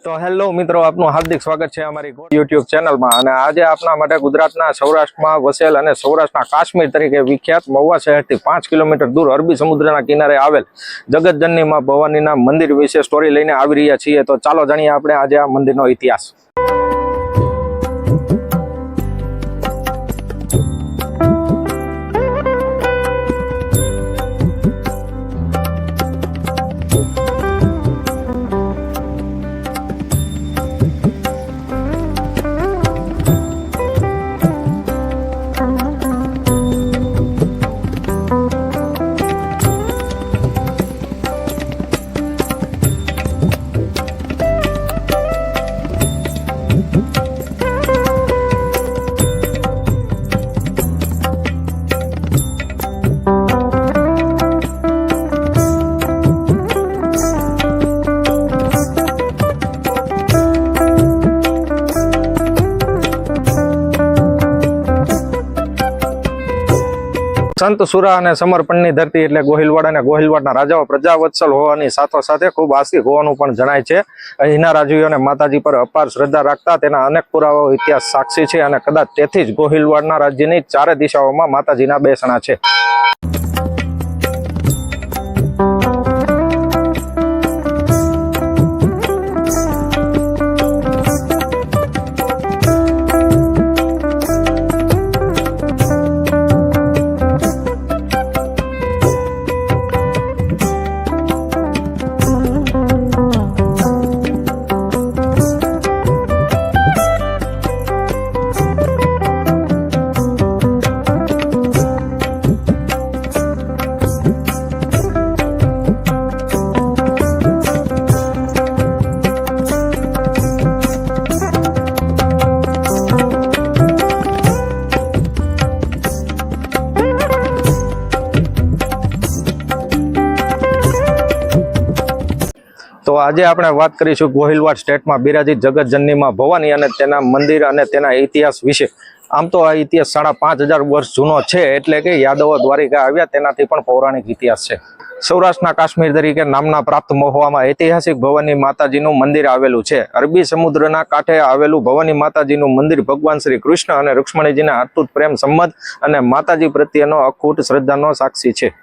તો હેલો મિત્રો, આપનું હાર્દિક સ્વાગત છે અમારી યુટ્યુબ ચેનલમાં। અને આજે આપના માટે ગુજરાતના સૌરાષ્ટ્રમાં વસેલ અને સૌરાષ્ટ્રના કાશ્મીર તરીકે વિખ્યાત મહુવા શહેરથી 5 કિલોમીટર દૂર અરબી સમુદ્રના કિનારે આવેલ જગતજનની માં ભવાનીના મંદિર વિશે સ્ટોરી લઈને આવી રહ્યા છીએ। તો ચાલો જાણીએ આપણે આજે આ મંદિરનો ઇતિહાસ। સંત સુરા અને સમર્પણની ધરતી એટલે ગોહિલવાડ અને ગોહિલવાડના રાજાઓ પ્રજાવત્સલ હોવાની સાથોસાથે ખૂબ આસ્તિક હોવાનું પણ જણાય છે। અહીંના રાજવીઓને માતાજી પર અપાર શ્રદ્ધા રાખતા તેના અનેક પુરાવાઓ ઇતિહાસ સાક્ષી છે અને કદાચ તેથી જ ગોહિલવાડના રાજ્યની ચારે દિશાઓમાં માતાજીના બેસણા છે। તો આજે આપણે વાત કરીશું ગોહિલવાડ સ્ટેટમાં બિરાજીત જગતજનની માં ભવાની અને તેના મંદિર અને તેના ઇતિહાસ વિશે। આમ તો આ ઇતિહાસ 5000 વર્ષ જૂનો છે, એટલે કે યાદવો દ્વારિકા આવ્યા તેનાથી પણ પૌરાણિક ઇતિહાસ છે। સૌરાષ્ટ્રના કાશ્મીર તરીકે નામના પ્રાપ્ત મહુવામાં ઐતિહાસિક ભવાની માતાજીનું મંદિર આવેલું છે। અરબી સમુદ્રના કાંઠે આવેલું ભવાની માતાજીનું મંદિર ભગવાન શ્રી કૃષ્ણ અને રૂક્ષ્મણીજીના અતૂટ પ્રેમ સંબંધ અને માતાજી પ્રત્યેનો અખૂટ શ્રદ્ધાનો સાક્ષી છે।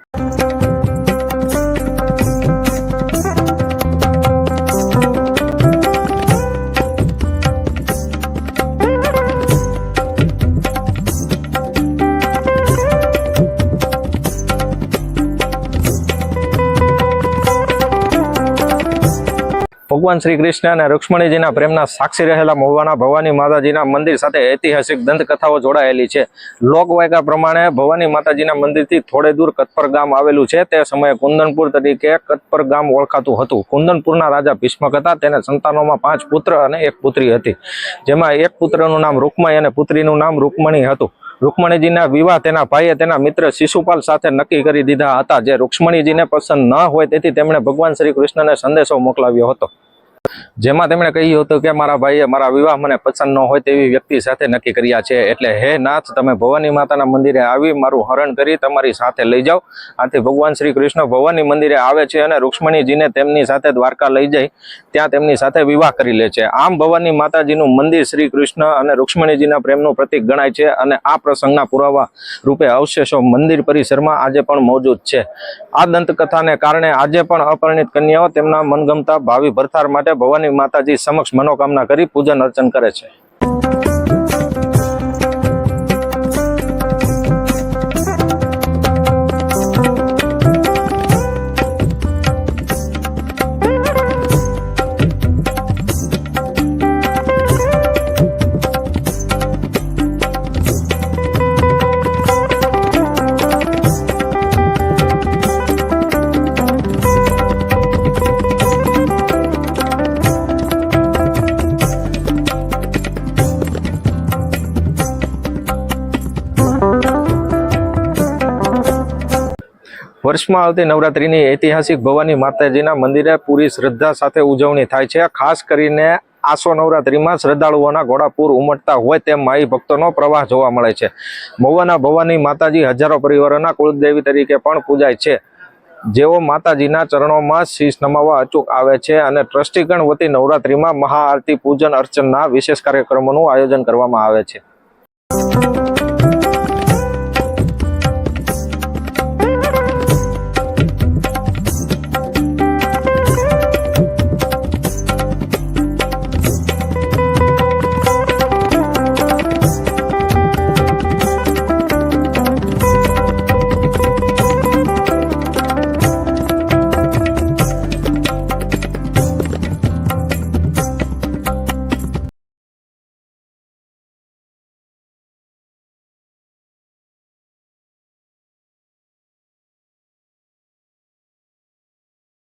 ભગવાન શ્રી કૃષ્ણ અને રૂક્ષ્મણીજીના પ્રેમના સાક્ષી રહેલા મહુવાના ભવાની માતાજીના મંદિર સાથે ઐતિહાસિક દંતકથાઓ જોડાયેલી છે। લોકવાયકા પ્રમાણે ભવાની માતાજીના મંદિરથી થોડે દૂર કતપર ગામ આવેલું છે। તે સમયે કુંદનપુર તરીકે કતપર ગામ ઓળખાતું હતું। કુંદનપુરના રાજા ભીષ્મક હતા। તેને સંતાનોમાં 5 પુત્ર અને 1 પુત્રી હતી, જેમાં એક પુત્રનું નામ રૂકમય અને પુત્રીનું નામ રૂકમણી હતું। રૂકમણીજીના વિવાહ તેના ભાઈએ તેના મિત્ર શિશુપાલ સાથે નક્કી કરી દીધા હતા, જે રૂક્ષ્મણીજીને પસંદ ન હોય તેથી તેમણે ભગવાન શ્રી કૃષ્ણને સંદેશો મોકલાવ્યો હતો, જેમાં તેમણે કહ્યું હતું કે મારા ભાઈએ મારા વિવાહ મને પસંદ ન હોય તેવી વ્યક્તિ સાથે નક્કી કર્યા છે, એટલે હે નાથ, તમે ભવાની માતાના મંદિરે આવી મારું હરણ કરી તમારી સાથે લઈ જાઓ। આથી ભગવાન શ્રી કૃષ્ણ ભવાની મંદિરે આવે છે અને રૂક્ષ્મણીજીને તેમની સાથે દ્વારકા લઈ જઈ ત્યાં તેમની સાથે વિવાહ કરી લે છે। આમ ભવાની માતાજીનું મંદિર શ્રી કૃષ્ણ અને રૂક્ષ્મણીજીના પ્રેમનું પ્રતીક ગણાય છે અને આ પ્રસંગના પુરાવા રૂપે અવશેષો મંદિર પરિસરમાં આજે પણ મોજૂદ છે। આ દંતકથાને કારણે આજે પણ અપરિણિત કન્યાઓ તેમના મનગમતા ભાવિ ભરતાર માટે ભવાની માતાજી સમક્ષ મનોકામના કરી પૂજન અર્ચન કરે છે। વર્ષમાં આવતી નવરાત્રીની ઐતિહાસિક ભવાની માતાજીના મંદિરે પૂરી શ્રદ્ધા સાથે ઉજવણી થાય છે। ખાસ કરીને આસો નવરાત્રીમાં શ્રદ્ધાળુઓના ઘોડાપુર ઉમટતા હોય તેમ માઈ ભક્તોનો પ્રવાહ જોવા મળે છે। મહુવાના ભવાની માતાજી હજારો પરિવારોના કુળદેવી તરીકે પણ પૂજાય છે। જેઓ માતાજીના ચરણોમાં શીશ નમાવવા અચૂક આવે છે અને ટ્રસ્ટીગણ વતી નવરાત્રિમાં મહાઆરતી પૂજન અર્ચનના વિશેષ કાર્યક્રમોનું આયોજન કરવામાં આવે છે।